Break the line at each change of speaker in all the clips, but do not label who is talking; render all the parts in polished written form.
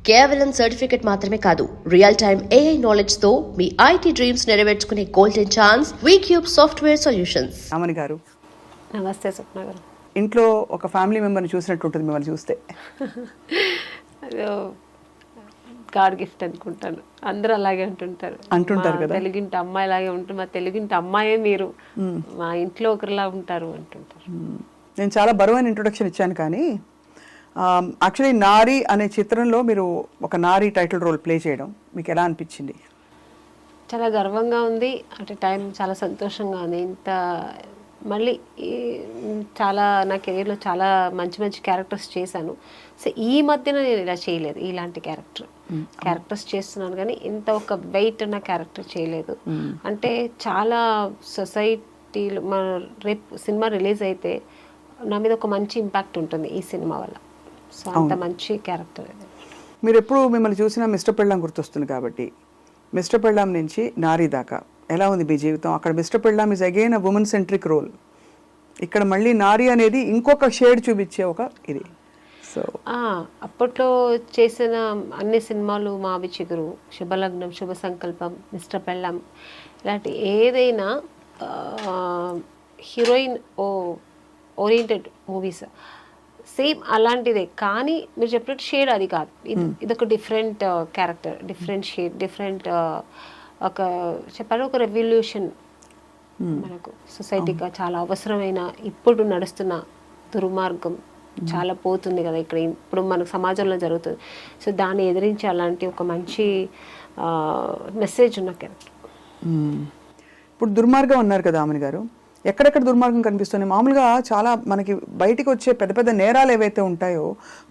కేవలం సర్టిఫికెట్ మాత్రమే కాదు, రియల్ టైమ్ AI నాలెడ్జ్ తో మీ IT డ్రీమ్స్ నెరవేర్చుకునే golden chance Vcube software solutions.
Amani గారు
నమస్తే స్వప్న గారు.
ఇంట్లో ఒక ఫ్యామిలీ మెంబర్ని చూసినట్టు ఉంటుంది మిమ్మల్ని చూస్తే.
గాడ్ గిఫ్ట్ అనుకుంటాను. అందరూ అలాగే అంటుంటారు
కదా.
తెలుగింటి అమ్మాయి లాగే ఉంటుంది, మా తెలుగింటి అమ్మాయే మీరు, మా ఇంట్లో ఒకరిలా ఉంటారు అంటుంటారు.
నేను చాలా బరువైన ఇంట్రొడక్షన్ ఇచ్చాను, కానీ యాక్చువల్లీ నారి అనే చిత్రంలో మీరు ఒక నారి టైటిల్ రోల్ ప్లే చేయడం మీకు ఎలా అనిపించింది?
చాలా గర్వంగా ఉంది, అట్ టైం చాలా సంతోషంగా ఉంది. ఇంత మళ్ళీ చాలా నా కెరీర్లో చాలా మంచి మంచి క్యారెక్టర్స్ చేశాను. సో ఈ మధ్యన నేను ఇలా చేయలేదు, ఇలాంటి క్యారెక్టర్స్ చేస్తున్నాను, కానీ ఇంత ఒక వెయిట్ అన్న క్యారెక్టర్ చేయలేదు. అంటే చాలా సొసైటీలో రేపు సినిమా రిలీజ్ అయితే నా మీద ఒక మంచి ఇంపాక్ట్ ఉంటుంది ఈ సినిమా వల్ల. సో అంత మంచి క్యారెక్టర్.
మీరు ఎప్పుడు మిమ్మల్ని చూసినా మిస్టర్ పెళ్ళాం గుర్తొస్తుంది, కాబట్టి మిస్టర్ పెళ్ళాం నుంచి నారీ దాకా ఎలా ఉంది మీ జీవితం? అక్కడ Mister Pellam is again a women centric role, ఇక్కడ మళ్ళీ నారీ అనేది ఇంకొక షేడ్ చూపించే ఒక ఇది. సో
అప్పట్లో చేసిన అన్ని సినిమాలు మావి చిగురు, శుభలగ్నం, శుభ సంకల్పం, మిస్టర్ పెళ్ళాం, ఇలాంటి ఏదైనా హీరోయిన్ ఓరియంటెడ్ మూవీస్ సేమ్ అలాంటిదే, కానీ మీరు చెప్పినట్టు షేడ్ అది కాదు. ఇదొక different character, different shade, different ఒక చెప్పాలి ఒక రెవల్యూషన్ మనకు సొసైటీగా చాలా అవసరమైన ఇప్పుడు నడుస్తున్న దుర్మార్గం చాలా పోతుంది కదా ఇక్కడ, ఇప్పుడు మనకు సమాజంలో జరుగుతుంది. సో దాన్ని ఎదిరించి అలాంటి ఒక మంచి మెసేజ్ ఉన్న క్యారెక్టర్.
ఇప్పుడు దుర్మార్గం అన్నారు కదా ఆమెని గారు, ఎక్కడెక్కడ దుర్మార్గం కనిపిస్తుంది? మామూలుగా చాలా మనకి బయటికి వచ్చే పెద్ద పెద్ద నేరాలు ఏవైతే ఉంటాయో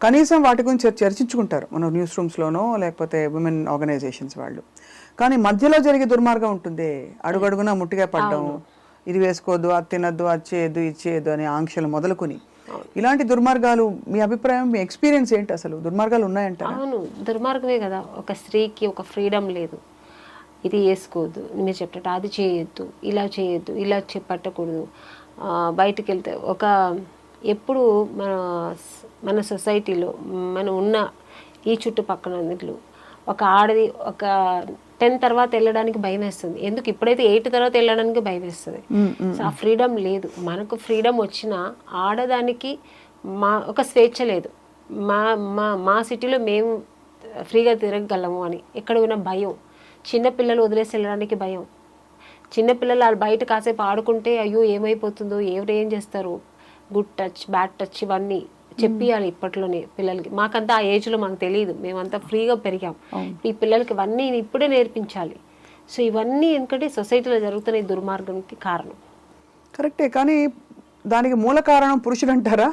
కనీసం వాటి గురించి చర్చించుకుంటారు మన న్యూస్ రూమ్స్లోనో లేకపోతే ఉమెన్ ఆర్గనైజేషన్స్ వాళ్ళు, కానీ మధ్యలో జరిగే దుర్మార్గం ఉంటుంది. అడుగడుగునా ముట్టిగా పడ్డం, ఇది వేసుకోవద్దు, అది తినద్దు, అది చేయొద్దు, ఇది చేయొద్దు అనే ఆంక్షలు మొదలుకొని ఇలాంటి దుర్మార్గాలు, మీ అభిప్రాయం, మీ ఎక్స్పీరియన్స్ ఏంటి? అసలు దుర్మార్గాలు ఉన్నాయంట?
అవును, దుర్మార్గమే కదా. ఒక స్త్రీకి ఒక ఫ్రీడమ్ లేదు, ఇది వేసుకోవద్దు, మీరు చెప్పినట్టు అది చేయొద్దు, ఇలా చేయొద్దు, ఇలా పట్టకూడదు. బయటికి వెళ్తే ఒక ఎప్పుడు మన సొసైటీలో మనం ఉన్న ఈ చుట్టుపక్కల ఒక ఆడది ఒక 10 తర్వాత వెళ్ళడానికి భయం వేస్తుంది. ఎందుకు? ఇప్పుడైతే 8 తర్వాత వెళ్ళడానికి భయం వేస్తుంది. సో ఆ ఫ్రీడమ్ లేదు. మనకు ఫ్రీడమ్ వచ్చినా ఆడదానికి ఒక స్వేచ్ఛ లేదు. మా సిటీలో మేము ఫ్రీగా తిరగగలము అని ఎక్కడ ఉన్న భయం. చిన్నపిల్లలు వదిలేసి వెళ్ళడానికి భయం. చిన్నపిల్లలు వాళ్ళు బయట కాసేపు ఆడుకుంటే అయ్యో ఏమైపోతుందో, ఎవరు ఏం చేస్తారు, గుడ్ టచ్, బ్యాడ్ టచ్, ఇవన్నీ చెప్పియాలి ఇప్పట్లోనే పిల్లలకి. మాకంతా ఆ ఏజ్లో మాకు తెలియదు, మేమంతా ఫ్రీగా పెరిగాం. ఈ పిల్లలకి ఇవన్నీ ఇప్పుడే నేర్పించాలి. సో ఇవన్నీ ఎందుకంటే సొసైటీలో జరుగుతున్న ఈ దుర్మార్గానికి కారణం.
కరెక్టే, కానీ దానికి మూల కారణం పురుషుడు అంటారా?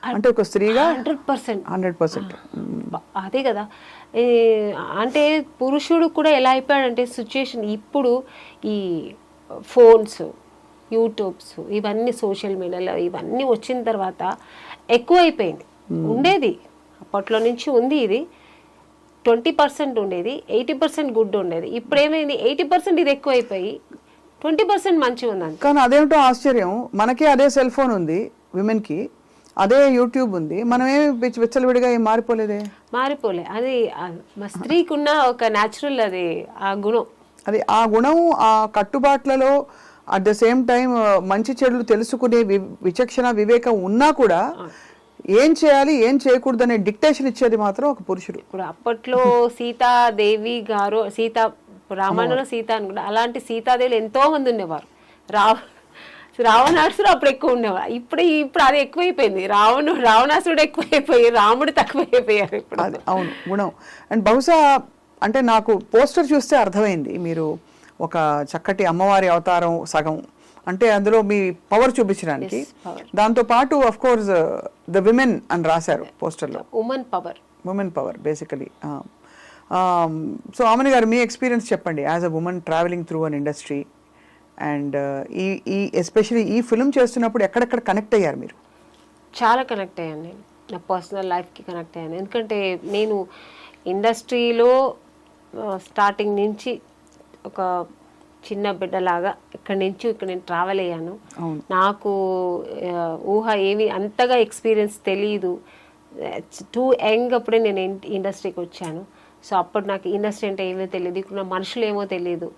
అంటే ఒక స్త్రీగా
100%. అదే కదా. అంటే పురుషుడు కూడా ఎలా అయిపోయాడంటే సిచ్యుయేషన్ ఇప్పుడు ఈ ఫోన్స్, యూట్యూబ్స్, ఇవన్నీ సోషల్ మీడియాలో ఇవన్నీ వచ్చిన తర్వాత ఎక్కువ అయిపోయింది. ఉండేది అప్పట్లో నుంచి ఉంది, ఇది 20% ఉండేది, 80% గుడ్ ఉండేది. ఇప్పుడు ఏమైంది, 80% ఇది ఎక్కువ అయిపోయి 20% మంచిగా ఉందండి.
కానీ అదేమిటో ఆశ్చర్యం, మనకి అదే సెల్ ఫోన్ ఉంది, విమెన్కి అదే యూట్యూబ్ ఉంది, మనమేమి విచ్చలవిడిగా ఏం మారిపోలేదే.
అది మా స్త్రీకి ఉన్న ఒక న్యాచురల్ అది ఆ గుణం,
అది ఆ గుణం, ఆ కట్టుబాట్లలో అట్ ద సేమ్ టైం మంచి చెడులు తెలుసుకునే విచక్షణ వివేకం ఉన్నా కూడా ఏం చేయాలి ఏం చేయకూడదు అనే డిక్టేషన్ ఇచ్చేది మాత్రం ఒక పురుషుడు.
ఇప్పుడు అప్పట్లో సీతాదేవి గారు, రామాయణంలో సీత అనుకుంటా, అలాంటి సీతాదేవులు ఎంతో మంది ఉండేవారు. రావణాసుడు అప్పుడు ఎక్కువ ఉండేవారు. ఇప్పుడు అది ఎక్కువైపోయింది. రావణాసుడు ఎక్కువైపోయి రాముడు తక్కువైపోయారు ఇప్పుడు.
అది అవును గుణం. అండ్ బహుశా అంటే నాకు పోస్టర్ చూస్తే అర్థమైంది, మీరు ఒక చక్కటి అమ్మవారి అవతారం సగం, అంటే అందులో మీ పవర్ చూపించడానికి. దాంతో పాటు అఫ్ కోర్స్ ద విమెన్ అని రాశారు పోస్టర్లో, ఉమెన్ పవర్ బేసికలీ. సో ఆమెని గారు మీ ఎక్స్పీరియన్స్ చెప్పండి as a women travelling through an industry, and ఈ ఎస్పెషలీ ఈ ఫిల్మ్ చేస్తున్నప్పుడు ఎక్కడెక్కడ కనెక్ట్ అయ్యారు మీరు?
చాలా కనెక్ట్ అయ్యాను నేను, నా పర్సనల్ లైఫ్కి కనెక్ట్ అయ్యాను. ఎందుకంటే నేను ఇండస్ట్రీలో స్టార్టింగ్ నుంచి ఒక చిన్న బిడ్డలాగా ఇక్కడ నేను ట్రావెల్ అయ్యాను. నాకు ఊహ ఏమి అంతగా ఎక్స్పీరియన్స్ తెలియదు. టూ యంగ్ అప్పుడే నేను ఇండస్ట్రీకి వచ్చాను. సో అప్పుడు నాకు ఇండస్ట్రీ అంటే ఏమో తెలియదు, ఇక్కడ మనుషులు ఏమో తెలియదు.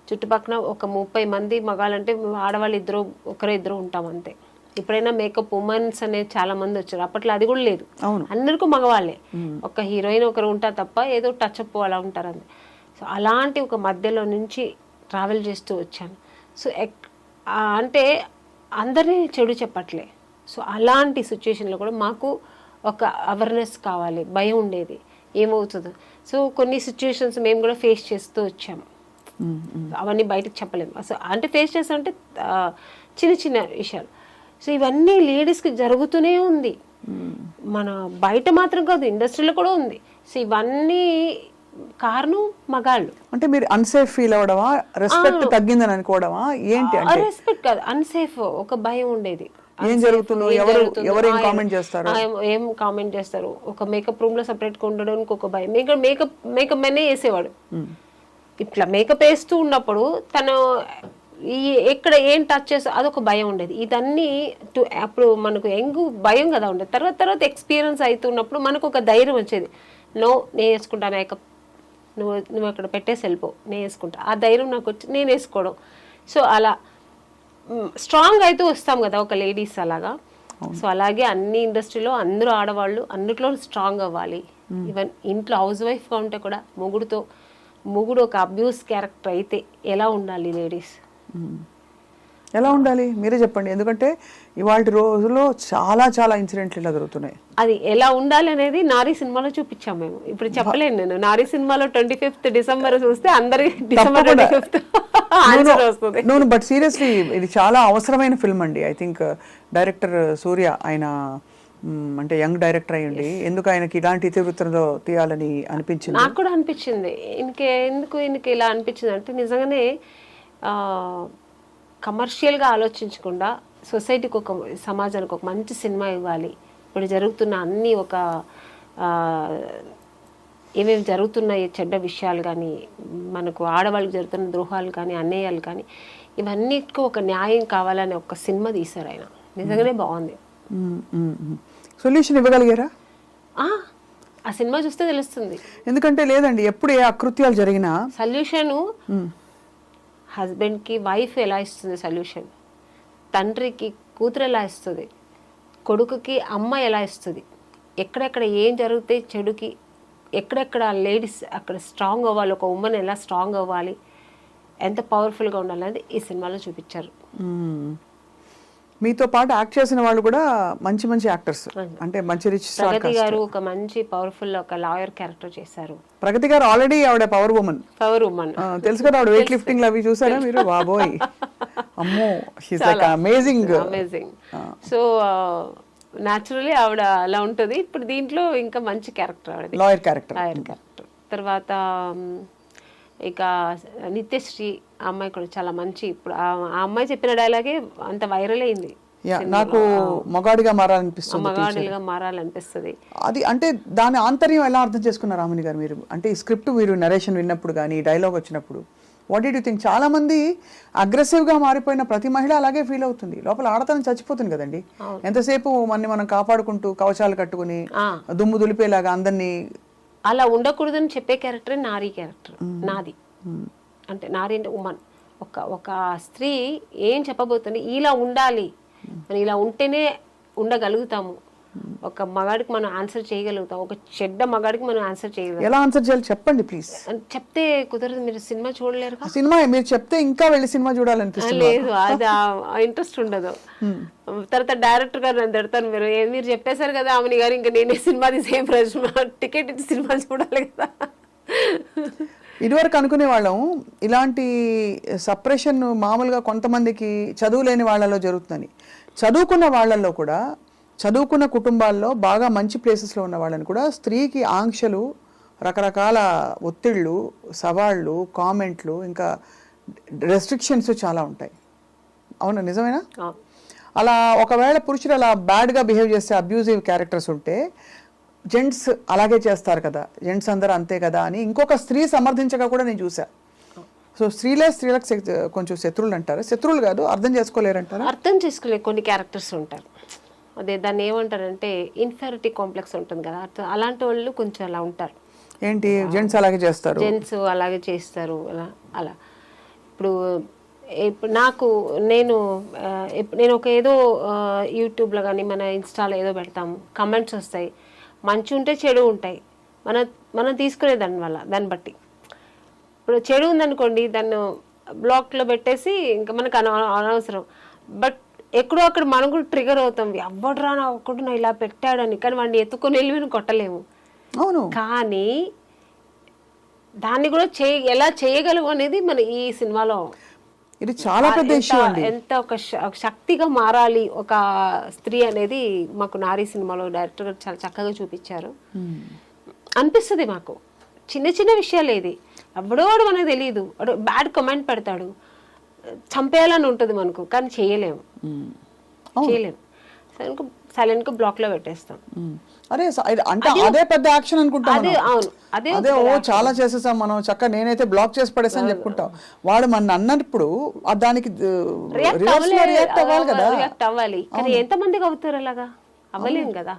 చుట్టుపక్కల ఒక 30 మంది మగాళ్ళంటే ఆడవాళ్ళు ఇద్దరు ఉంటాం అంతే. ఇప్పుడైనా మేకప్ ఉమెన్స్ అనేది చాలా మంది వచ్చారు, అప్పట్లో అది కూడా లేదు, అందరికీ మగవాళ్ళే. ఒక హీరోయిన్ ఒకరు ఉంటారు తప్ప ఏదో టచ్ అప్ అలా ఉంటారు అంతే. సో అలాంటి ఒక మధ్యలో నుంచి ట్రావెల్ చేస్తూ వచ్చాను. సో అంటే అందరినీ చెడు చెప్పట్లే. సో అలాంటి సిచ్యుయేషన్లో కూడా మాకు ఒక అవేర్నెస్ కావాలి, భయం ఉండేది ఏమవుతుందో. సో కొన్ని సిచ్యుయేషన్స్ మేము కూడా ఫేస్ చేస్తూ వచ్చాము, అవన్నీ బయటకు చెప్పలేము. అసలు అంటే ఫేస్ చేస్తామంటే చిన్న చిన్న విషయాలు. సో ఇవన్నీ లేడీస్కి జరుగుతూనే ఉంది, మన బయట మాత్రం కాదు ఇండస్ట్రీలో కూడా ఉంది. సో ఇవన్నీ కారణం మగాళ్ళు.
అంటే మీరు అన్సేఫ్ ఫీల్ అవ్వడమా, రెస్పెక్ట్ తగ్గిందని అనుకోవడమా ఏంటి? అంటే
రెస్పెక్ట్ కాదు, అన్సేఫ్, ఒక భయం ఉండేది.
ఏం జరుగుతుందో, ఎవరు ఏం కామెంట్ చేస్తారు,
ఏం కామెంట్ చేస్తారు. ఒక మేకప్ రూమ్ లో సపరేట్ గా ఉండడానికి ఒక భయం. మేకప్ మెనే వేసేవాడు, ఇట్లా మేకప్ వేస్తూ ఉన్నప్పుడు తను ఎక్కడ ఏం టచ్ చేస్తా అదొక భయం ఉండేది. ఇదన్నీ అప్పుడు మనకు భయం కదా ఉండేది. తర్వాత ఎక్స్పీరియన్స్ అవుతున్నప్పుడు మనకు ఒక ధైర్యం వచ్చేది. నేను వేసుకుంటా మేకప్, నువ్వు అక్కడ పెట్టేసి వెళ్ళిపో, నేను వేసుకుంటా. ఆ ధైర్యం నాకు వచ్చి నేను వేసుకోవడం. సో అలా స్ట్రాంగ్ అయితే వస్తాం కదా ఒక లేడీస్ అలాగా. సో అలాగే అన్ని ఇండస్ట్రీలో అందరూ ఆడవాళ్ళు అన్నిట్లో స్ట్రాంగ్ అవ్వాలి. ఈవెన్ ఇంట్లో హౌస్ వైఫ్గా ఉంటే కూడా మొగుడు ఒక అబ్యూస్ క్యారెక్టర్ అయితే ఎలా ఉండాలి లేడీస్,
ఎలా ఉండాలి మీరే చెప్పండి. ఎందుకంటే ఇవాళ రోజుల్లో చాలా చాలా ఇన్సిడెంట్లు ఇలా జరుగుతున్నాయి.
అది ఎలా ఉండాలి అనేది నారీ సినిమాలో చూపించాం మేము. ఇప్పుడు చెప్పలేను నేను. నారీ సినిమాలో 25th డిసెంబర్ చూస్తే అందరికి డిసెంబర్ 25th ఆన్సర్ వస్తుంది.
బట్ సీరియస్లీ ఇది చాలా అవసరమైన ఫిల్మ్ అండి. ఐ థింక్ డైరెక్టర్ సూర్య, ఆయన అంటే యంగ్ డైరెక్టర్ అయ్యండి, ఎందుకు ఆయనకి ఇలాంటి ఇతివృత్తంలో తీయాలని అనిపించింది?
నాకు కూడా అనిపించింది. ఎందుకు ఇలా అనిపించింది అంటే నిజంగానే కమర్షియల్గా ఆలోచించకుండా సొసైటీకి సమాజానికి ఒక మంచి సినిమా ఇవ్వాలి. ఇప్పుడు జరుగుతున్న అన్ని ఏమేమి జరుగుతున్నాయి చెడ్డ విషయాలు కానీ, మనకు ఆడవాళ్ళకి జరుగుతున్న ద్రోహాలు కానీ, అన్యాయాలు కానీ, ఇవన్నిటికీ ఒక న్యాయం కావాలని ఒక సినిమా తీశారు ఆయన. నిజంగానే బాగుంది.
సొల్యూషన్ ఇవ్వగలిగారా?
ఆ సినిమా చూస్తే తెలుస్తుంది.
ఎందుకంటే లేదండి, ఎప్పుడు ఏ అకృత్యాలు జరిగినా
సొల్యూషను హస్బెండ్కి వైఫ్ ఎలా ఇస్తుంది సొల్యూషన్, తండ్రికి కూతురు ఎలా ఇస్తుంది, కొడుకుకి అమ్మ ఎలా ఇస్తుంది, ఎక్కడెక్కడ ఏం జరుగుతాయి చెడుకి, ఎక్కడెక్కడ లేడీస్ అక్కడ స్ట్రాంగ్ అవ్వాలి, ఒక ఉమెన్ ఎలా స్ట్రాంగ్ అవ్వాలి, ఎంత పవర్ఫుల్గా ఉండాలి అనేది ఈ సినిమాలో చూపించారు.
మీతో పాటు యాక్ట్ చేసిన వాళ్ళు కూడా మంచి మంచి యాక్టర్స్, అంటే మంచి రిచ్ స్టార్.
ప్రగతి గారు ఒక మంచి పవర్ఫుల్ ఒక లాయర్ క్యారెక్టర్ చేశారు.
ప్రగతి గారు ఆల్రెడీ ఆవిడ పవర్ ఉమెన్ తెలుసు కదా, ఆవిడ వెయిట్ లిఫ్టింగ్ అవి చూసారా మీరు? బాబోయ్, అమ్మో, she's like amazing.
So naturally ఆవిడ అలా ఉంటుంది. ఇప్పుడు దీంట్లో ఇంకా మంచి క్యారెక్టర్ ఆవిడ,
లాయర్ క్యారెక్టర్.
తర్వాత ఇక నిత్యశ్రీ అమ్మాయి కూడా చాలా మంచి. ఇప్పుడు ఆ అమ్మాయి చెప్పిన డైలాగే అంత వైరల్ అయింది.
నాకు మగాడిగా
మారాలనిపిస్తుంది.
అది అంటే దాని ఆంతర్యం ఎలా అర్థం చేసుకున్నారు రాముని గారు మీరు? అంటే ఈ స్క్రిప్ట్ మీరు నరేషన్ విన్నప్పుడు కానీ డైలాగ్ వచ్చినప్పుడు వాట్ డిడ్ యూ థింక్? చాలా మంది అగ్రెసివ్ గా మారిపోయిన ప్రతి మహిళ అలాగే ఫీల్ అవుతుంది, లోపల ఆడతనం చచ్చిపోతుంది కదండి. ఎంతసేపు మనం కాపాడుకుంటూ కవచాలు కట్టుకుని దుమ్ము దులిపేలాగా అందరినీ.
అలా ఉండకూడదని చెప్పే క్యారెక్టర్ నారీ క్యారెక్టర్ నాది. అంటే నారీ అంటే ఉమెన్. ఒక స్త్రీ ఏం చెప్పబోతుంది, ఇలా ఉండాలి, మనం ఇలా ఉంటేనే ఉండగలుగుతాము, ఒక మగాడికి మనం ఆన్సర్ చేయగలుగుతాం, ఒక చెడ్డ మగాడికి మనం ఆన్సర్ చేయగలుగుతాం.
ఎలా ఆన్సర్ చేయాలి చెప్పండి ప్లీజ్.
చెప్తే కుదరదు, మీరు సినిమా చూడలేరు.
సినిమా మీరు చెప్తే ఇంకా వెళ్ళి సినిమా చూడాలనిపిస్తుంది.
లేదు, అది ఇంట్రెస్ట్ ఉండదు. తర్వాత డైరెక్టర్ గారు నన్ను తిడతాను, మీరు చెప్పేశారు కదా ఆమెని గారు, ఇంకా నేనే సినిమా తీసే ప్రశ్న, టికెట్ ఇచ్చి సినిమా చూడాలి కదా.
ఇదివరకు అనుకునే వాళ్ళం ఇలాంటి సప్రెషన్ మామూలుగా కొంతమందికి చదువు లేని వాళ్ళలో జరుగుతుందని. చదువుకున్న వాళ్ళల్లో కూడా, చదువుకున్న కుటుంబాల్లో బాగా మంచి ప్లేసెస్లో ఉన్న వాళ్ళని కూడా స్త్రీకి ఆంక్షలు, రకరకాల ఒత్తిళ్ళు, సవాళ్ళు, కామెంట్లు, ఇంకా రెస్ట్రిక్షన్స్ చాలా ఉంటాయి. అవునా, నిజమేనా? అలా ఒకవేళ పురుషులు అలా బ్యాడ్గా బిహేవ్ చేస్తే, అబ్యూజివ్ క్యారెక్టర్స్ ఉంటే జెంట్స్ అలాగే చేస్తారు కదా, జెంట్స్ అందరూ అంతే కదా అని ఇంకొక స్త్రీ సమర్థించగా కూడా నేను చూసా. సో స్త్రీలకు కొంచెం శత్రువులు అంటారు, శత్రువులు కాదు, అర్థం చేసుకోలేరు అంటారు.
అర్థం చేసుకోలే కొన్ని క్యారెక్టర్స్ ఉంటారు. అదే దాన్ని ఏమంటారంటే ఇన్ఫెరిటీ కాంప్లెక్స్ ఉంటుంది కదా, అలాంటి వాళ్ళు కొంచెం అలా ఉంటారు.
ఏంటి జెంట్స్ అలాగే చేస్తారు,
జెంట్స్ అలాగే చేస్తారు అలా అలా. ఇప్పుడు నేను ఒక ఏదో యూట్యూబ్లో కానీ మన ఇన్స్టాలో ఏదో పెడతాము, కమెంట్స్ వస్తాయి, మంచి ఉంటే చెడు ఉంటాయి, మనం తీసుకునే దాన్ని బట్టి. ఇప్పుడు చెడు ఉందనుకోండి, దాన్ని బ్లాక్లో పెట్టేసి ఇంకా మనకు అనవసరం. బట్ ఎక్కడో అక్కడ మనం కూడా ట్రిగర్ అవుతాం, ఎవడరా నా ఒక్కడు నా ఇలా పెట్టాడని. కానీ వాడిని ఎత్తుకొని వెళ్ళి మనం కొట్టలేము.
అవును, కానీ
దాన్ని కూడా ఎలా చేయగలము అనేది మన ఈ సినిమాలో
ఇది చాలా పెద్ద ఇష్యూ అండి.
ఎంత ఒక శక్తిగా మారాలి ఒక స్త్రీ అనేది మాకు నారీ సినిమాలో డైరెక్టర్ గారు చాలా చక్కగా చూపించారు. అనిపిస్తుంది మాకు చిన్న చిన్న విషయాలు, ఇది ఎవడోడు మనకు తెలియదు, వాడు బ్యాడ్ కమెంట్ పెడతాడు, చంపేయాలని ఉంటుంది మనకు, కానీ చేయలేము. సైలెంట్ గా బ్లాక్ లో పెట్టేస్తాం.
అరే అంటే అదే పెద్ద యాక్షన్ అనుకుంటాం.
అవును, అదే
చాలా చేసేసాం మనం, చక్కగా నేనైతే బ్లాక్ చేసి పడేసాను చెప్పుకుంటాం. వాడు మన అన్నప్పుడు దానికి రియాక్ట్
అవ్వాలి. కానీ ఎంతమందికి అవుతారు అలాగా? అవ్వలేం కదా.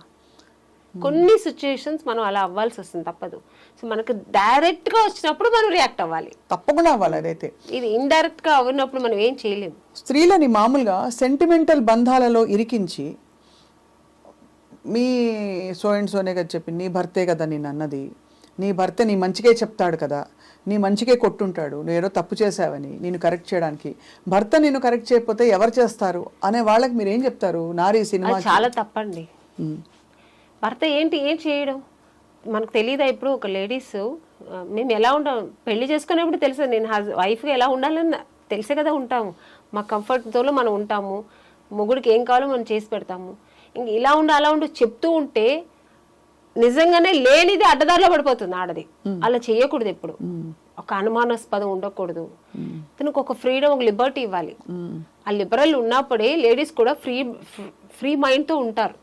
కొన్ని సిచ్యుయేషన్స్ మనం అలా అవ్వాల్సి వస్తుంది, తప్పదు. సో మనకు డైరెక్ట్ గా వచ్చినప్పుడు మనం రియాక్ట్ అవ్వాలి,
తప్పకుండా అవ్వాలి. అదైతే ఇది
ఇండైరెక్ట్ గా అవ్వనప్పుడు మనం ఏం చేయలేము.
స్త్రీలని మామూలుగా sentimental బంధాలలో ఇరికించి, me so and Soane కదా చెప్పి, నీ భర్తే కదా నేను అన్నది, నీ భర్త నీ మంచిగా చెప్తాడు కదా, నీ మంచిగా కొట్టుంటాడు, నువ్వు ఏదో తప్పు చేసావని నేను కరెక్ట్ చేయడానికి. భర్త నేను కరెక్ట్ చేయకపోతే ఎవరు చేస్తారు అనే వాళ్ళకి మీరు ఏం చెప్తారు? నారీ సినిమా
చాలా తప్పండి. భర్త ఏం చేయడం మనకు తెలియదా? ఇప్పుడు ఒక లేడీస్ మేము ఎలా ఉంటాం, పెళ్లి చేసుకునేప్పుడు తెలుసు, నేను వైఫ్గా ఎలా ఉండాలని తెలిసే కదా ఉంటాము. మా కంఫర్ట్ జోన్లో మనం ఉంటాము, మొగుడికి ఏం కావాలో మనం చేసి పెడతాము. ఇంక ఇలా ఉండు అలా ఉండు చెప్తూ ఉంటే నిజంగానే లేనిది అడ్డదారిలో పడిపోతుంది ఆడది. అలా చేయకూడదు, ఎప్పుడు ఒక అనుమానాస్పదం ఉండకూడదు. తనకు ఒక ఫ్రీడమ్, ఒక లిబర్టీ ఇవ్వాలి. ఆ లిబరల్ ఉన్నప్పుడే లేడీస్ కూడా ఫ్రీ మైండ్తో ఉంటారు.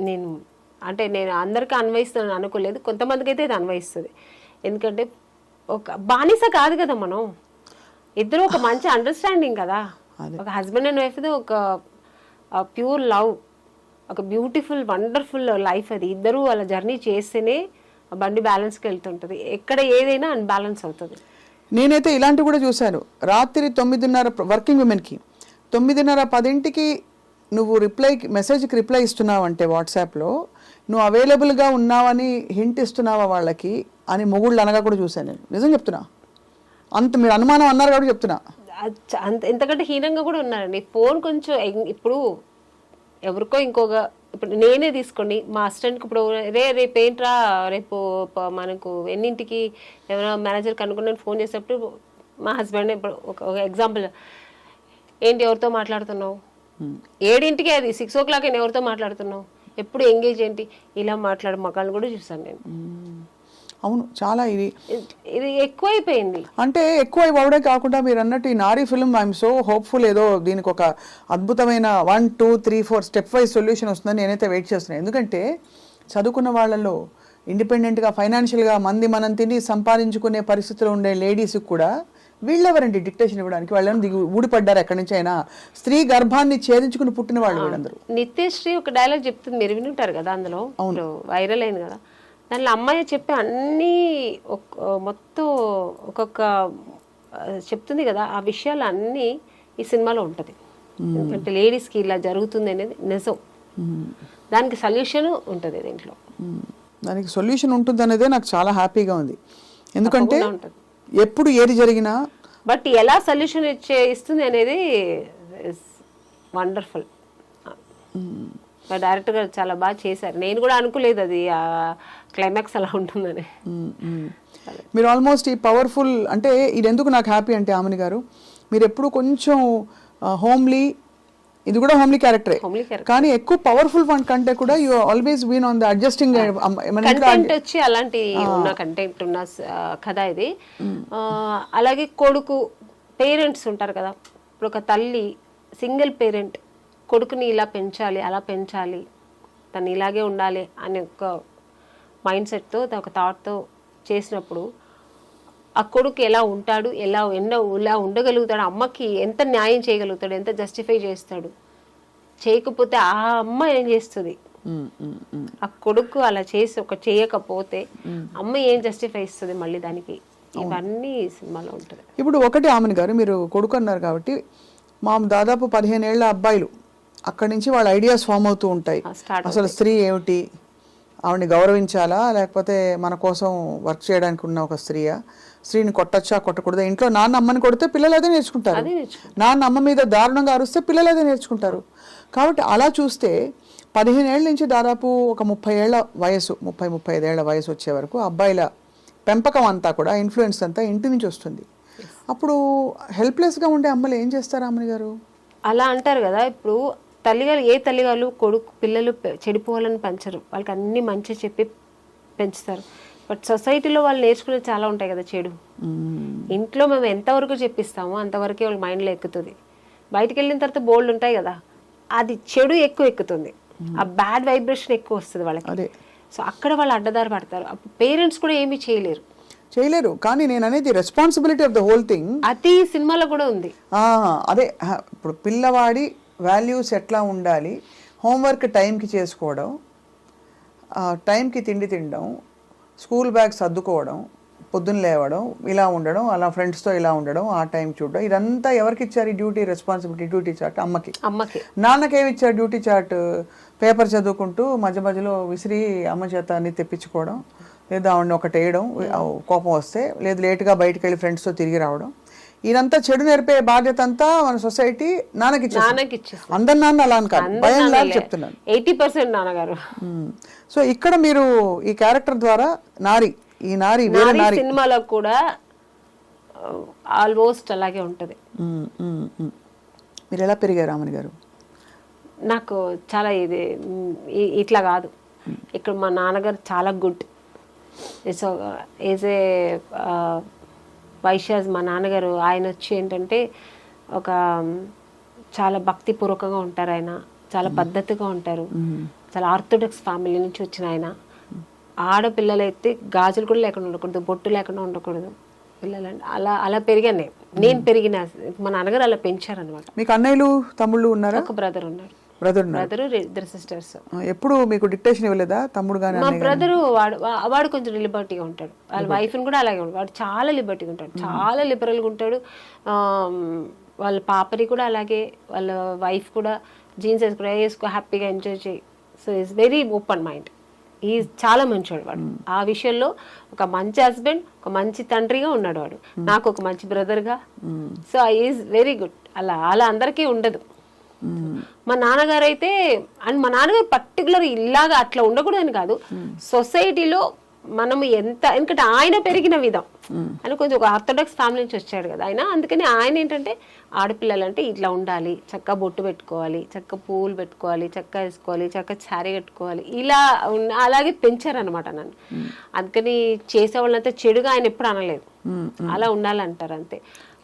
నేను అందరికీ అన్వయిస్తున్నాను అనుకోలేదు, కొంతమందికి అయితే ఇది అన్వయిస్తుంది. ఎందుకంటే ఒక బానిస కాదు కదా మనం, ఇద్దరు ఒక మంచి అండర్స్టాండింగ్ కదా. ఒక హస్బెండ్ అండ్ వైఫ్ ఒక ప్యూర్ లవ్, ఒక బ్యూటిఫుల్ వండర్ఫుల్ లైఫ్. అది ఇద్దరు అలా జర్నీ చేస్తేనే బండి బ్యాలెన్స్కి వెళ్తుంటుంది. ఎక్కడ ఏదైనా అన్బ్యాలెన్స్ అవుతుంది.
నేనైతే ఇలాంటివి కూడా చూశాను. రాత్రి 9:30 వర్కింగ్ ఉమెన్కి 9:30, 10కి నువ్వు మెసేజ్కి రిప్లై ఇస్తున్నావు అంటే వాట్సాప్లో నువ్వు అవైలబుల్గా ఉన్నావని హింట్ ఇస్తున్నావా వాళ్ళకి అని మొగుళ్ళు అనగా కూడా చూశాను నేను. నిజం చెప్తున్నా, అంత మీరు అనుమానం అన్నారు కాబట్టి చెప్తున్నా.
ఎంతకంటే హీనంగా కూడా ఉన్నారండి. ఫోన్ కొంచెం ఇప్పుడు ఎవరికో ఇప్పుడు నేనే తీసుకోండి, మా అసిస్టెంట్కి ఇప్పుడు రేపు ఏంట్రా, రేపు మనకు ఎన్నింటికి ఎవరైనా మేనేజర్ కనుక్కుని ఫోన్ చేసేటప్పుడు మా హస్బెండ్ ఇప్పుడు ఒక ఎగ్జాంపుల్, ఏంటి ఎవరితో మాట్లాడుతున్నావు, 7ంటికి అది 6 o'clock ఎవరితో మాట్లాడుతున్నావు, ఎప్పుడు ఎంగేజ్ ఏంటి, ఇలా మాట్లాడే మగాళ్ళని కూడా చూసాను నేను.
అవును, చాలా ఇది
ఎక్కువైపోయింది.
అంటే ఎక్కువ అవడే కాకుండా మీరు అన్నట్టు ఈ నారీ ఫిల్మ్ ఐఎమ్ సో హోప్ఫుల్, ఏదో దీనికి ఒక అద్భుతమైన 1, 2, 3, 4 స్టెప్ వైజ్ సొల్యూషన్ వస్తుందని నేనైతే వెయిట్ చేస్తున్నాను. ఎందుకంటే చదువుకున్న వాళ్ళలో ఇండిపెండెంట్గా ఫైనాన్షియల్గా మనం తిని సంపాదించుకునే పరిస్థితిలో ఉండే లేడీస్కి కూడా వీళ్ళెవరండి డిక్టేషన్ ఇవ్వడానికి? వాళ్ళని ఊడిపడ్డారు ఎక్కడి నుంచి అయినా. స్త్రీ గర్భాన్ని ఛేదించుకుని పుట్టిన వాళ్ళు వీళ్ళందరూ.
నిత్యశ్రీ ఒక డైలాగ్ చెప్తుంది, మీరు వినుంటారు కదా, అందులో వైరల్ అయింది కదా. దానిలో అమ్మాయి చెప్పే అన్నీ మొత్తం ఒక్కొక్క చెప్తుంది కదా, ఆ విషయాలు అన్నీ ఈ సినిమాలో ఉంటుంది. అంటే లేడీస్కి ఇలా జరుగుతుంది అనేది నిజం, దానికి సొల్యూషన్ ఉంటుంది దీంట్లో.
దానికి సొల్యూషన్ ఉంటుంది అనేదే నాకు చాలా హ్యాపీగా ఉంది. ఎందుకంటే ఎప్పుడు ఏది జరిగినా
బట్ ఎలా సొల్యూషన్ ఇస్తుంది అనేది వండర్ఫుల్. డైరెక్టర్ గారు చాలా బాగా చేశారు. నేను కూడా అనుకోలేదు అది క్లైమాక్స్ అలా ఉంటుందని.
మీరు ఆల్మోస్ట్ ఈ పవర్ఫుల్, అంటే ఇది ఎందుకు నాకు హ్యాపీ అంటే ఆమెని గారు, మీరు ఎప్పుడు కొంచెం హోమ్లీ, ఇది కూడా హోమ్లీ క్యారెక్టరే, కానీ ఎక్కువ పవర్ఫుల్ వన్ కంటే కూడా you always been on the adjusting
content వచ్చి అలాంటి ఉన్న కంటెంట్ ఉన్న కథ ఇది. అలాగే కొడుకు పేరెంట్స్ ఉంటారు కదా, ఇప్పుడు ఒక తల్లి సింగిల్ పేరెంట్ కొడుకుని ఇలా పెంచాలి, అలా పెంచాలి, తను ఇలాగే ఉండాలి అనే ఒక మైండ్ సెట్తో, ఒక థాట్తో చేసినప్పుడు ఆ కొడుకు ఎలా ఉంటాడు, ఇలా ఉండగలుగుతాడు, అమ్మకి ఎంత న్యాయం చేయగలుగుతాడు, ఎంత జస్టిఫై చేస్తాడు, చేయకపోతే ఆ అమ్మ ఏం చేస్తుంది, ఆ కొడుకు అలా చేసి చేయకపోతే అమ్మ ఏం జస్టిఫై ఇస్తుంది మళ్ళీ దానికి, ఇవన్నీ సినిమాలో ఉంటుంది.
ఇప్పుడు ఒకటి ఆమెను గారు మీరు కొడుకు అన్నారు కాబట్టి దాదాపు 15 ఏళ్ల అబ్బాయిలు అక్కడి నుంచి వాళ్ళ ఐడియాస్ ఫామ్ అవుతూ ఉంటాయి. అసలు స్త్రీ ఏమిటి, ఆవిడని గౌరవించాలా లేకపోతే మన కోసం వర్క్ చేయడానికి ఉన్న ఒక స్త్రీని కొట్టచ్చా కొట్టకూడదా, ఇంట్లో నాన్న అమ్మని కొడితే పిల్లలు అదే నేర్చుకుంటారు, నాన్న అమ్మ మీద దారుణంగా అరుస్తే పిల్లలు అదే నేర్చుకుంటారు. కాబట్టి అలా చూస్తే 15 ఏళ్ళ నుంచి దాదాపు ఒక 30 ఏళ్ల వయసు 35 ఏళ్ల వయసు వచ్చే వరకు అబ్బాయిల పెంపకం అంతా కూడా ఇన్ఫ్లుయెన్స్ అంతా ఇంటి నుంచి వస్తుంది. అప్పుడు హెల్ప్లెస్గా ఉండే అమ్మలు ఏం చేస్తారు అమ్మని గారు?
అలా అంటారు కదా, ఇప్పుడు తల్లిగారు పిల్లలు చెడిపోవాలని పెంచరు, వాళ్ళకి అన్ని మంచి చెప్పి పెంచుతారు. బట్ సొసైటీలో వాళ్ళు నేర్చుకునేది చాలా ఉంటాయి కదా చెడు. ఇంట్లో మేము ఎంతవరకు చెప్పిస్తామో అంతవరకే వాళ్ళ మైండ్లో ఎక్కుతుంది. బయటికి వెళ్ళిన తర్వాత బోల్డ్ ఉంటాయి కదా, అది చెడు ఎక్కుతుంది, ఆ బ్యాడ్ వైబ్రేషన్ ఎక్కువ వస్తుంది వాళ్ళకి. సో అక్కడ వాళ్ళు అడ్డదారి పడతారు. అప్పుడు పేరెంట్స్ కూడా ఏమీ చేయలేరు.
కానీ నేను అనేది responsibility of the whole thing
అది సినిమాలో కూడా ఉంది.
అదే ఇప్పుడు పిల్లవాడి వాల్యూస్ ఎట్లా ఉండాలి, హోంవర్క్ టైంకి చేసుకోవడం, టైంకి తిండి తినడం, స్కూల్ బ్యాగ్ సర్దుకోవడం, పొద్దున్న లేవడం, ఇలా ఉండడం, అలా ఫ్రెండ్స్తో ఇలా ఉండడం, ఆ టైం చూడడం, ఇదంతా ఎవరికి ఇచ్చారు డ్యూటీ, రెస్పాన్సిబిలిటీ, డ్యూటీ చార్ట్? అమ్మకి. నాన్నకేమి ఇచ్చారు డ్యూటీ చార్ట్? పేపర్ చదువుకుంటూ మధ్య మధ్యలో విసిరి అమ్మ చేత అన్ని తెప్పించుకోవడం, లేదా ఆవిడని ఒకటి వేయడం కోపం వస్తే, లేదు లేటుగా బయటకు వెళ్ళి ఫ్రెండ్స్తో తిరిగి రావడం, ఇదంతా చెడు నేర్పే బాధ్యత అంతా మన సొసైటీ నాన్నకి ఇచ్చేసి. అందరి నాన్న అలా అని కాదు, భయం లాగా చెప్తున్నాను,
80% నాన్నగారు.
సో ఇక్కడ మీరు ఈ క్యారెక్టర్ ద్వారా నారి
సినిమాలో కూడా ఆల్మోస్ట్ అలాగే ఉంటది.
మీరు ఎలా పెరిగారు రామని గారు?
నాకు చాలా ఇట్లా కాదు, ఇక్కడ మా నాన్నగారు చాలా good. So is a Vaishyas మా నాన్నగారు. ఆయన వచ్చి ఏంటంటే ఒక చాలా భక్తిపూర్వకంగా ఉంటారు, ఆయన చాలా పద్ధతిగా ఉంటారు, చాలా ఆర్థోడాక్స్ ఫ్యామిలీ నుంచి వచ్చిన ఆయన. ఆడపిల్లలైతే గాజులు కూడా లేకుండా ఉండకూడదు, బొట్టు లేకుండా ఉండకూడదు పిల్లలంటే. అలా పెరిగాను నేను పెరిగిన. మా నాన్నగారు అలా పెంచారనమాట.
మీకు అన్నయ్యలు తమ్ముళ్ళు ఉన్నారా?
ఒక బ్రదర్ ఉన్నారు.
Brother
2 sisters.
ఎప్పుడు మీకు డిక్టేషన్ ఇవ్వలేదా తమ్ముడు గానీ?
మా బ్రదరు వాడు కొంచెం లిబర్టీగా ఉంటాడు, వాళ్ళ వైఫ్ని కూడా అలాగే ఉంటాడు. వాడు చాలా లిబర్టీగా ఉంటాడు, చాలా లిబరల్గా ఉంటాడు. వాళ్ళ పాపని కూడా అలాగే, వాళ్ళ వైఫ్ కూడా జీన్స్ వేసుకో హ్యాపీగా ఎంజాయ్ చేయి. So is very open mind. ఈ చాలా మంచివాడు వాడు. ఆ విషయంలో ఒక మంచి హస్బెండ్, ఒక మంచి తండ్రిగా ఉన్నాడు వాడు, నాకు ఒక మంచి బ్రదర్గా. So is very good. అలా అందరికీ ఉండదు. మా నాన్నగారు అయితే, అండ్ మా నాన్నగారు పర్టికులర్ ఇలాగా అట్లా ఉండకూడదని కాదు, సొసైటీలో మనము ఎందుకంటే ఆయన పెరిగిన విధం, ఆయన కొంచెం ఒక ఆర్థోడాక్స్ ఫ్యామిలీ నుంచి వచ్చాడు కదా ఆయన. అందుకని ఆయన ఏంటంటే ఆడపిల్లలంటే ఇట్లా ఉండాలి, చక్కగా బొట్టు పెట్టుకోవాలి, చక్కగా పువ్వులు పెట్టుకోవాలి, చక్కగా వేసుకోవాలి, చక్కగా శారీ కట్టుకోవాలి, ఇలా అలాగే పెంచారనమాట నన్ను. అందుకని చేసేవాళ్ళంతా చెడుగా ఆయన ఎప్పుడు అనలేదు, అలా ఉండాలంటారు అంతే.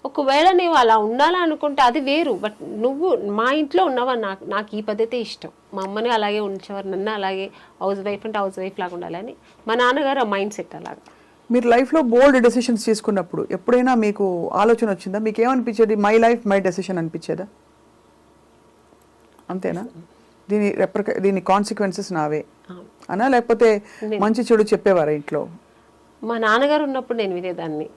ఒకవేళ నువ్వు అలా ఉండాలనుకుంటే అది వేరు. బట్ నువ్వు మా ఇంట్లో ఉన్నావా, నాకు ఈ పద్ధతే ఇష్టం. మా అమ్మని అలాగే ఉంచేవారు, నన్ను అలాగే హౌస్ వైఫ్ అంటే హౌస్ వైఫ్ లాగా ఉండాలని. మా నాన్నగారు ఆ మైండ్ సెట్ అలాగా.
మీరు లైఫ్లో బోల్డ్ డెసిషన్స్ తీసుకున్నప్పుడు ఎప్పుడైనా మీకు ఆలోచన వచ్చిందా? మీకు ఏమనిపించేది? మై లైఫ్ మై డెసిషన్ అనిపించేదా? అంతేనా? దీని కాన్సిక్వెన్సెస్ నావే అనా, లేకపోతే మంచి చెడు చెప్పేవారా ఇంట్లో?
మా నాన్నగారు ఉన్నప్పుడు నేను వినేదాన్ని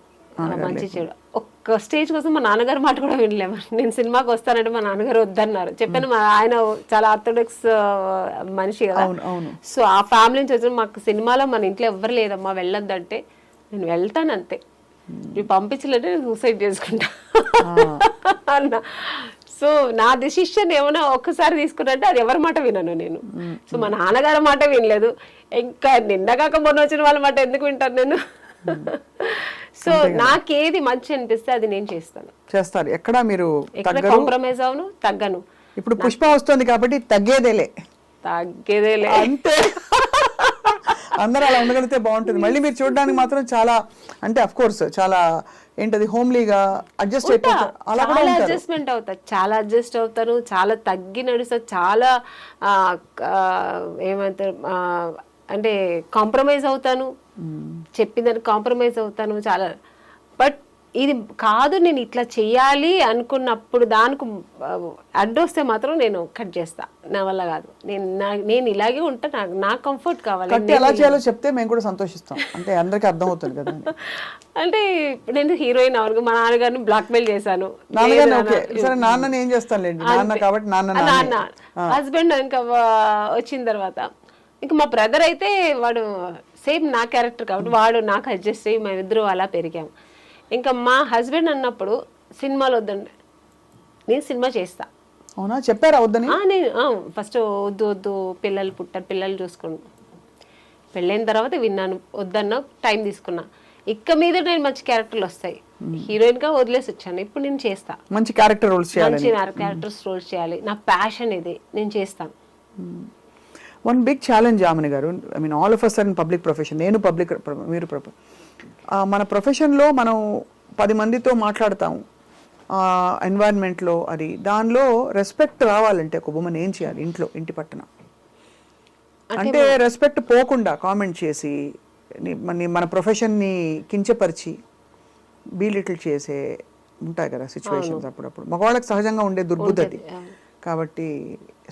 మంచి చెడు. ఒక్క స్టేజ్ కోసం మా నాన్నగారు మాట కూడా వినలేము. నేను సినిమాకి వస్తానంటే మా నాన్నగారు వద్దన్నారు. చెప్పాను, ఆయన చాలా ఆర్థోడాక్స్ మనిషి కదా. సో ఆ ఫ్యామిలీ నుంచి వచ్చిన మాకు సినిమాలో మన ఇంట్లో ఎవ్వరు లేదమ్మా వెళ్ళొద్దంటే నేను వెళ్తాను అంతే, నువ్వు పంపించలేదంటే నేను సూసైడ్ చేసుకుంటా అన్న. సో నా డెసిషన్ ఏమైనా ఒక్కసారి తీసుకున్నట్టే అది ఎవరి మాట వినను నేను. సో మా నాన్నగారి మాట వినలేదు, ఇంకా నిన్నగాక మొన్న వచ్చిన వాళ్ళ మాట ఎందుకు వింటాను నేను? సో నాకేది మంచి అనిపిస్తే అది నేను చేస్తారు.
ఎక్కడ మీరు
కాంప్రమైజ్ అవును, తగ్గను.
ఇప్పుడు పుష్ప వస్తుంది కాబట్టి తగ్గేదేలే అంతే. అందరూ అలా ఉండగలిగితే బాగుంటుంది. మళ్ళీ మీరు చూడడానికి మాత్రం చాలా, అంటే అఫ్ కోర్స్ చాలా ఏంటది హోమ్లీగా అడ్జస్ట్ అయిపోతారు. అలా కూడా
అడ్జస్ట్మెంట్ అవుతారు, చాలా అడ్జస్ట్ అవుతారు, చాలా తగ్గి నడుస్తారు, చాలా ఏమంటారు అంటే కాంప్రమైజ్ అవుతాను, చెప్పిందని కాంప్రమైజ్ అవుతాను చాలా. బట్ ఇది కాదు నేను ఇట్లా చెయ్యాలి అనుకున్నప్పుడు దానికి అడ్డొస్తే మాత్రం నేను కట్ చేస్తా. నా వల్ల కాదు, నేను ఇలాగే ఉంటా, నా కంఫర్ట్ కావాలి.
కట్ ఎలా చేయాలో చెప్తే మేము కూడా సంతోషిస్తాం, అంటే అందరికీ అర్థం అవుతుంది కదా.
అంటే నేను హీరోయిన్ అవరకు మా నాన్నగారిని బ్లాక్ మెయిల్ చేశాను.
సరే నాన్నని ఏం చేస్తానులేండి, నాన్న కాబట్టి నాన్న
హస్బెండ్ ఇంకా వచ్చిన తర్వాత ఇంకా మా బ్రదర్ అయితే వాడు సేమ్ నా క్యారెక్టర్ కాబట్టి వాడు నాకు అడ్జస్ట్ అయ్యి మేమిద్దరు అలా పెరిగాము. ఇంకా మా హస్బెండ్ అన్నప్పుడు సినిమాలు వద్దండి, నేను సినిమా చేస్తా.
అవునా, చెప్పారా వద్దని?
నేను ఫస్ట్ వద్దు వద్దు పిల్లలు పుట్టారు, పిల్లలు చూసుకోండి. పెళ్ళైన తర్వాత విన్నాను, వద్దన్నా టైం తీసుకున్నా. ఇక్క మీద నేను మంచి క్యారెక్టర్లు వస్తాయి, హీరోయిన్ గా వదిలేసి వచ్చాను. ఇప్పుడు నేను చేస్తా,
మంచి క్యారెక్టర్ రోల్స్ చేయాలి,
మంచి క్యారెక్టర్స్ రోల్స్ చేయాలి. నా ప్యాషన్ ఇది, నేను చేస్తాను.
వన్ బిగ్ ఛాలెంజ్ యామిని గారు, I mean all of us are in public profession. నేను పబ్లిక్, మీరు మన ప్రొఫెషన్లో మనం 10 మందితో మాట్లాడతాము ఎన్వైరన్మెంట్లో, అది దానిలో రెస్పెక్ట్ రావాలంటే ఒక ఉమెన్ ఏం చేయాలి ఇంట్లో, ఇంటి పట్టున? అంటే రెస్పెక్ట్ పోకుండా కామెంట్ చేసి మన ప్రొఫెషన్ని కించపరిచి బీలిటిల్ చేసే ఉంటాయి కదా సిచ్యువేషన్స్ అప్పుడప్పుడు. మగవాళ్ళకి సహజంగా ఉండే దుర్బుద్ధి అది. కాబట్టి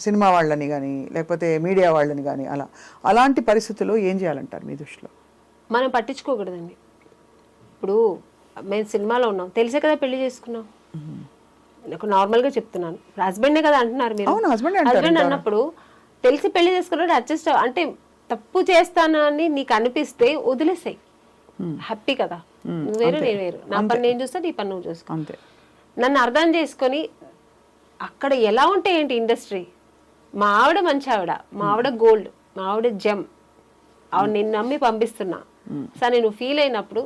సినిమా వాళ్ళని కానీ లేకపోతే మీడియా వాళ్ళని కానీ అలాంటి పరిస్థితుల్లో ఏం చేయాలంటారు మీ దృష్టిలో?
మనం పట్టించుకోకూడదండి. ఇప్పుడు మేము సినిమాలో ఉన్నాం, తెలిసే కదా పెళ్లి చేసుకున్నాం. నాకు నార్మల్గా చెప్తున్నాను, హస్బెండే కదా అంటున్నారు మీరు. హస్బెండ్ అన్నప్పుడు తెలిసి పెళ్లి చేసుకున్నాడు, అడ్జస్ట్ అంటే తప్పు చేస్తానని నీకు అనిపిస్తే వదిలేసాయి, హ్యాపీ కదా. నువ్వు వేరు నేను వేరు, నా పని నేను చూస్తా, నీ పని నువ్వు చూసుకో. నన్ను అర్థం చేసుకొని అక్కడ ఎలా ఉంటే ఏంటి ఇండస్ట్రీ, మా ఆవిడ మంచి ఆవిడ, మా ఆవిడ గోల్డ్, మా ఆవిడ జెమ్, ఆవిడ నేను నమ్మి పంపిస్తున్నా. సరే నువ్వు ఫీల్ అయినప్పుడు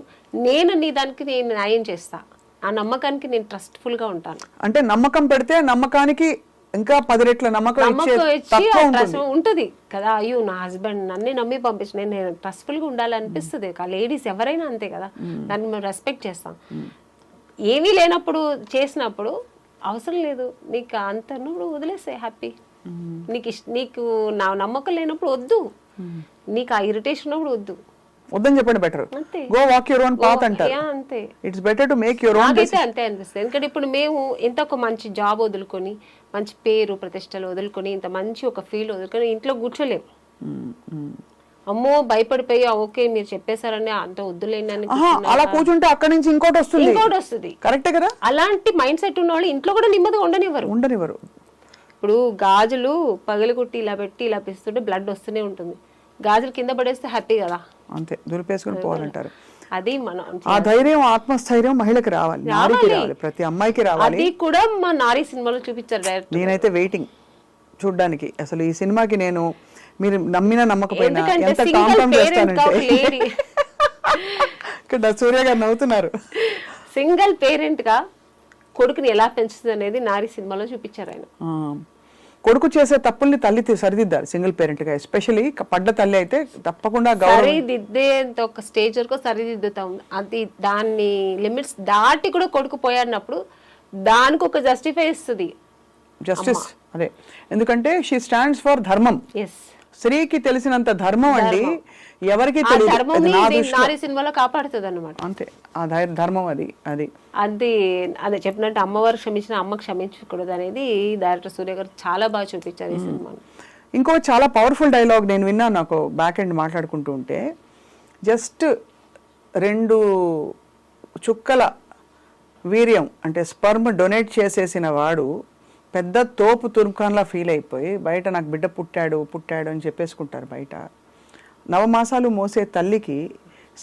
నేను నీ దానికి నేను న్యాయం చేస్తా, ఆ నమ్మకానికి నేను ట్రస్ట్ఫుల్ గా ఉంటాను.
అంటే నమ్మకం పెడితే నమ్మకానికి ఇంకా 10 రెట్ల నమ్మకం
ఉంటుంది కదా. అయ్యో నా హస్బెండ్ నన్ను నమ్మి పంపించి నేను ట్రస్ట్ఫుల్ గా ఉండాలనిపిస్తుంది. లేడీస్ ఎవరైనా అంతే కదా, దాన్ని మేము రెస్పెక్ట్ చేస్తాం. ఏమీ లేనప్పుడు చేసినప్పుడు అవసరం లేదు నీకు అంత, నువ్వు వదిలేసే హ్యాపీ. నీకు నా నమ్మకం లేనప్పుడు వద్దు, నీకు ఆ ఇరిటేషన్ ఉన్నప్పుడు
వద్దని చెప్పండి, better go walk your own path అంటారు.
అంతే,
it's better to make your own.
నాకైతే అంతే అనిపిస్తుంది. ఎందుకంటే ఇప్పుడు మేము ఇంత ఒక మంచి జాబ్ వదులుకొని, మంచి పేరు ప్రతిష్టలు వదులుకొని, ఇంత మంచి ఒక ఫీల్ వదులుకొని ఇంట్లో కూర్చోలేము. అమ్మో భయపడిపోయి ఓకే మీరు చెప్పేశారని అంత వద్దులేని
అలా కూర్చుంటే అక్కడి నుంచి ఇంకోటి వస్తుంది. కరెక్టే కదా.
అలాంటి మైండ్ సెట్ ఉన్న వాళ్ళు ఇంట్లో కూడా నెమ్మదిగా ఉండనివ్వరు. ఇప్పుడు గాజులు పగలగొట్టి ఇలా పెట్టి ఇలా పిస్తుంటే బ్లడ్ వస్తూనే ఉంటుంది. గాజులు కింద పడేస్తే హ్యాపీ కదా, అంతే
దులిపేసుకొని పోవాలంటారు.
అది మనం
ఆ ధైర్యం, ఆత్మస్థైర్యం మహిళకి రావాలి, నారికి రావాలి, ప్రతి అమ్మాయికి రావాలి.
అది కూడా మా నారీ సినిమాలో చూపించారు డైరెక్ట్.
నేనైతే వెయిటింగ్ చూడ్డానికి. అసలు ఈ సినిమాకి నేను, మీరు నమ్మినా నమ్మకపోయినా ఎంత టామ్ చేస్తానంటే ఇక్కడ సూర్య గారు నవ్వుతున్నారు.
సింగిల్ పేరెంట్ గా కొడుకుని ఎలా పెంచుతుంది అనేది నారీ సినిమాలో చూపించారు ఆయన.
కొడుకు చేసే తప్పుల్ని తల్లి సరిదిద్దారు సింగిల్ పేరెంట్ గా. ఎస్పెషల్లీ పడ్డ తల్లి అయితే తప్పకుండా
సరిదిద్దేంత ఒక స్టేజ్ వరకు సరిదిద్దుతాం. అది దాన్ని లిమిట్స్ దాటి కూడా కొడుకు పోయాడినప్పుడు దానికి ఒక జస్టిఫై ఇస్తుంది
జస్టిస్. అదే, ఎందుకంటే షీ స్టాండ్స్ ఫర్ ధర్మం. స్త్రీకి తెలిసినంత ధర్మం అండి ఎవరికి
నారీ సినిమాలో కాపాడుతుంది అన్నమాట.
అంతే, ఆ ధర్మం అది అది
అదే చెప్పినట్టు అమ్మవారు క్షమించిన అమ్మ క్షమించకూడదు అనేది డైరెక్టర్ సూర్య గారు చాలా బాగా చూపించారు ఈ సినిమాను.
ఇంకో చాలా పవర్ఫుల్ డైలాగ్ నేను విన్నాను, నాకు బ్యాక్ ఎండ్ మాట్లాడుకుంటూ ఉంటే, జస్ట్ 2 చుక్కల వీర్యం అంటే స్పర్మ్ డొనేట్ చేసేసిన వాడు పెద్ద తోపు తుర్కాన్లా ఫీల్ అయిపోయి బయట నాకు బిడ్డ పుట్టాడు అని చెప్పేసుకుంటారు బయట. 9 మాసాలు మోసే తల్లికి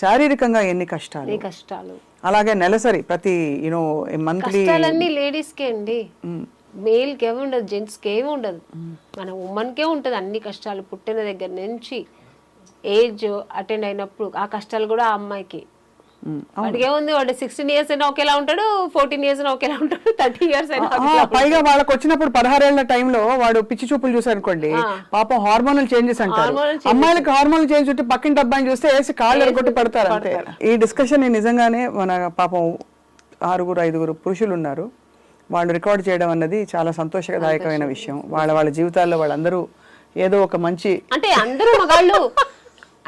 శారీరకంగా ఎన్ని కష్టాలు, అలాగే నెలసరి ప్రతి మంత్లీ
లేడీస్ కే అండి, మేల్ కి ఏమి ఉండదు, జెంట్స్ కి ఏమి ఉండదు, మన ఉమెన్ కే ఉంటది అన్ని కష్టాలు. పుట్టిన దగ్గర నుంచి ఏజ్ అటెండ్ అయినప్పుడు ఆ కష్టాలు కూడా ఆ అమ్మాయికి. వాడికే ఉంది, వాడు 16 years అయినా ఒకేలా ఉంటాడు, 14 years అయినా ఒకేలా ఉంటాడు, 30 years అయినా.
పైగా వాళ్ళకి వచ్చినప్పుడు 16 ఏళ్ల టైంలో వాడు పిచ్చి చూపులు చూసారనుకోండి, పాపం హార్మోనల్ చేంజెస్ అంటారు. అమ్మాయిలకి హార్మోనల్ చేంజ్ ఉంటే పక్కింటి అబ్బాయిని చూస్తే వేసి కాళ్ళు ఎరగొట్టి పడతారు అంతే. ఈ డిస్కషన్ నిజంగానే మన పాపం 6-5 పురుషులు ఉన్నారు, వాళ్ళు రికార్డ్ చేయడం అన్నది చాలా సంతోషదాయకమైన విషయం. వాళ్ళ జీవితాల్లో వాళ్ళందరూ ఏదో ఒక మంచి,
అంటే అందరూ మగాళ్ళు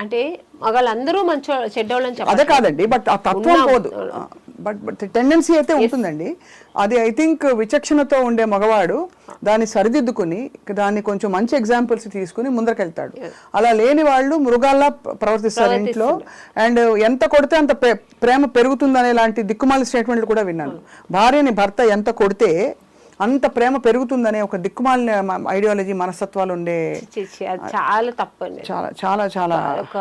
అంటే మగాళ్ళందరూ మంచి చెడ్డోళ్ళని చెప్పాలి,
అదే కాదండి, బట్ ఆ తత్వం పోదు. బట్ టెండెన్సీ అయితే ఉంటుందండి. అది ఐ థింక్ విచక్షణతో ఉండే మగవాడు దాన్ని సరిదిద్దుకుని దాన్ని కొంచెం మంచి ఎగ్జాంపుల్స్ తీసుకుని ముందరకెళ్తాడు. అలా లేని వాళ్ళు మృగాల్లా ప్రవర్తిస్తారు ఇంట్లో. అండ్ ఎంత కొడితే అంత ప్రేమ పెరుగుతుందనే లాంటి దిక్కుమాలి స్టేట్మెంట్లు కూడా విన్నాను. భార్యని భర్త ఎంత కొడితే అంత ప్రేమ పెరుగుతుందనే ఒక దిక్కుమాలిన ఐడియాలజీ మనస్తత్వాలు ఉండే
అది చాలా తప్పండి.
చాలా చాలా చాలా
ఒక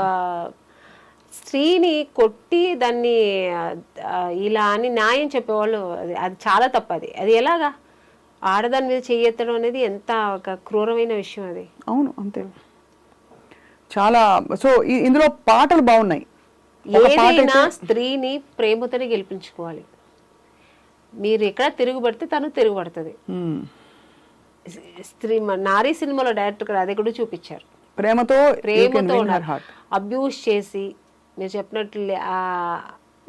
స్త్రీని కొట్టి దాన్ని ఇలా అని న్యాయం చెప్పేవాళ్ళు అది చాలా తప్పు. అది ఎలాగా ఆడదాని మీద చెయ్యెత్తడం అనేది ఎంత ఒక క్రూరమైన విషయం అది.
అవును అంతే. చాలా సో ఇందులో పాటలు బాగున్నాయి.
ఏదైనా స్త్రీని ప్రేమతోనే గెలిపించుకోవాలి. మీరు ఎక్కడ తిరుగుబడితే తను తిరుగుబడుతుంది. స్త్రీ నారీ సినిమాలో డైరెక్టర్ కూడా అది కూడా చూపించారు.
ప్రేమతో
అబ్యూస్ చేసి మీరు చెప్పినట్లు ఆ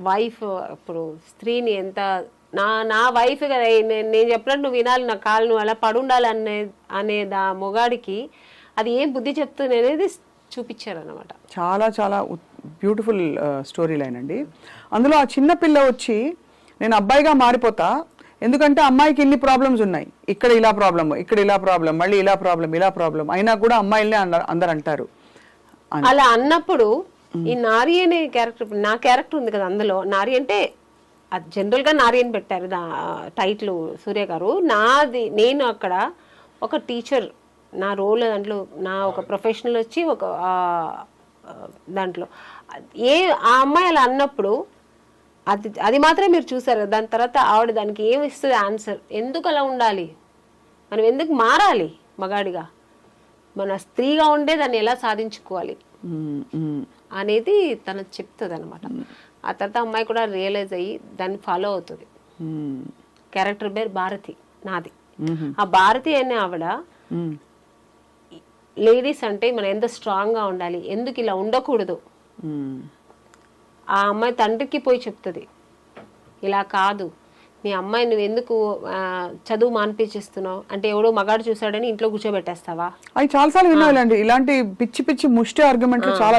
వైఫ్ ఇప్పుడు స్త్రీని ఎంత నా వైఫ్ కదా నేను చెప్పినట్టు నువ్వు వినాలి, నా కాళ్ళు నువ్వు అలా పడుండాలి అనే మొగాడికి అది ఏం బుద్ధి చెప్తుంది అనేది చూపించారు అనమాట.
చాలా చాలా బ్యూటిఫుల్ స్టోరీ లైన్ అండి. అందులో ఆ చిన్న పిల్ల వచ్చి నేను అబ్బాయిగా మారిపోతా, ఎందుకంటే అమ్మాయికి ఇన్ని ప్రాబ్లమ్స్ ఉన్నాయి, ఇక్కడ ఇలా ప్రాబ్లమ్, ఇక్కడ ఇలా ప్రాబ్లం, మళ్ళీ ఇలా ప్రాబ్లం అయినా కూడా అమ్మాయిలనే అందరు అంటారు.
అలా అన్నప్పుడు ఈ నారి అనే క్యారెక్టర్, నా క్యారెక్టర్ ఉంది కదా అందులో, నారి అంటే అది జనరల్ గా నారి అని పెట్టారు టైటిల్ సూర్య గారు. నేను అక్కడ ఒక టీచర్, నా రోల్ దాంట్లో నా ఒక ప్రొఫెషనల్ వచ్చి ఒక దాంట్లో ఆ అమ్మాయి అలా అన్నప్పుడు అది మాత్రమే మీరు చూసారు. దాని తర్వాత ఆవిడ దానికి ఏమి ఇస్తుంది ఆన్సర్, ఎందుకు అలా ఉండాలి, మనం ఎందుకు మారాలి మగాడిగా, మన స్త్రీగా ఉండే దాన్ని ఎలా సాధించుకోవాలి అనేది తను చెప్తుంది అనమాట. ఆ తర్వాత అమ్మాయి కూడా రియలైజ్ అయ్యి దాన్ని ఫాలో అవుతుంది. క్యారెక్టర్ పేరు భారతి నాది. ఆ భారతి అనే ఆవిడ లేడీస్ అంటే మనం ఎంత స్ట్రాంగ్ గా ఉండాలి, ఎందుకు ఇలా ఉండకూడదు, ఆ అమ్మాయి తండ్రికి పోయి చెప్తుంది, ఇలా కాదు మీ అమ్మాయి నువ్వు ఎందుకు చదువు మాన్పించేస్తున్నావు అంటే ఎవడో మగాడు చూసాడని ఇంట్లో కూర్చోబెట్టేస్తావా.
అవి చాలాసార్లు వినాలండి ఇలాంటి పిచ్చి పిచ్చి ముష్టి ఆర్గ్యుమెంట్లు చాలా